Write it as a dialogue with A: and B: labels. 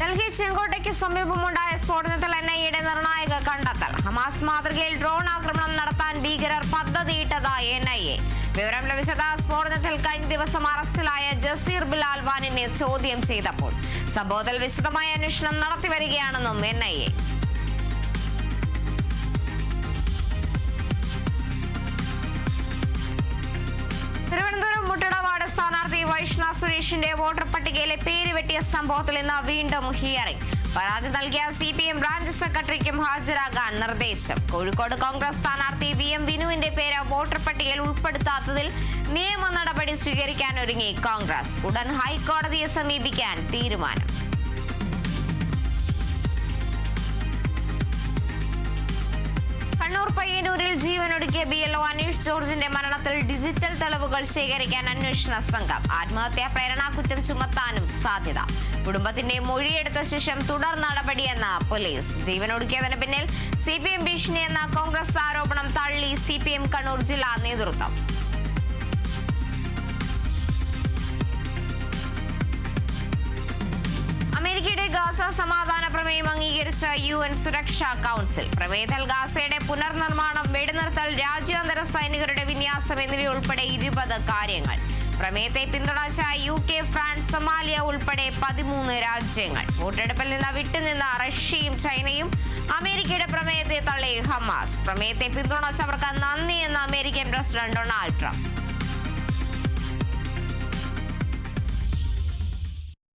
A: ഡൽഹി ചെങ്കോട്ടയ്ക്ക് സമീപമുണ്ടായ സ്ഫോടനത്തിൽ NIA നിർണായക കണ്ടെത്തൽ. ഹമാസ് മാതൃകയിൽ ഡ്രോൺ ആക്രമണം നടത്താൻ ഭീകരർ പദ്ധതിയിട്ടതായി NIA. വിവരം ലഭിച്ചത് സ്ഫോടനത്തിൽ കഴിഞ്ഞ ദിവസം അറസ്റ്റിലായ ജസീർ ബിലാൽ വാനിനെ ചോദ്യം ചെയ്തപ്പോൾ. സംഭവത്തിൽ വിശദമായ അന്വേഷണം നടത്തിവരികയാണെന്നും NIA. തിരുവനന്തപുരം മുട്ടടവാട് സ്ഥാനാർത്ഥി വൈഷ്ണ സുരേഷിന്റെ വോട്ടർ പട്ടികയിലെ പേര് വെട്ടിയ സംഭവത്തിൽ ഇന്ന് വീണ്ടും ഹിയറിംഗ്. പരാതി നൽകിയ CPM ബ്രാഞ്ച് സെക്രട്ടറിക്കും ഹാജരാകാൻ നിർദ്ദേശം. കോഴിക്കോട് കോൺഗ്രസ് സ്ഥാനാർത്ഥി VM വിനുവിന്റെ പേര് വോട്ടർ പട്ടികയിൽ ഉൾപ്പെടുത്താത്തതിൽ നിയമ നടപടി സ്വീകരിക്കാൻ ഒരുങ്ങി കോൺഗ്രസ്. ഉടൻ ഹൈക്കോടതിയെ സമീപിക്കാൻ തീരുമാനം. കണ്ണൂർ പയ്യന്നൂരിൽ ജീവനൊടുക്കിയ BLO അനീഷ് ജോർജിന്റെ മരണത്തിൽ ഡിജിറ്റൽ തെളിവുകൾ ശേഖരിക്കാൻ അന്വേഷണ സംഘം. ആത്മഹത്യാ പ്രേരണാകുറ്റം ചുമത്താനും സാധ്യത. കുടുംബത്തിന്റെ മൊഴിയെടുത്ത ശേഷം തുടർ നടപടിയെന്ന് പോലീസ്. ജീവനൊടുക്കിയതിന് പിന്നിൽ CPM ഭീഷണിയെന്ന കോൺഗ്രസ് ആരോപണം തള്ളി CPM കണ്ണൂർ ജില്ലാ നേതൃത്വം. അമേരിക്കയുടെ ഗാസ സമാധാന പ്രമേയം അംഗീകരിച്ച UN സുരക്ഷാ കൗൺസിൽ. പ്രമേയത്തിൽ ഗാസയുടെ പുനർനിർമ്മാണം, വെടിനിർത്തൽ, രാജ്യാന്തര സൈനികരുടെ വിന്യാസം എന്നിവയുൾപ്പെടെ 20 കാര്യങ്ങൾ. പ്രമേയത്തെ പിന്തുണച്ച UK, ഫ്രാൻസ്, സൊമാലിയ ഉൾപ്പെടെ 13 രാജ്യങ്ങൾ. വോട്ടെടുപ്പിൽ നിന്ന് വിട്ടുനിന്ന റഷ്യയും ചൈനയും. അമേരിക്കയുടെ പ്രമേയത്തെ തള്ളി ഹമാസ്. പ്രമേയത്തെ പിന്തുണച്ചവർക്ക് നന്ദിയെന്ന് അമേരിക്കൻ പ്രസിഡന്റ് ഡൊണാൾഡ് ട്രംപ്.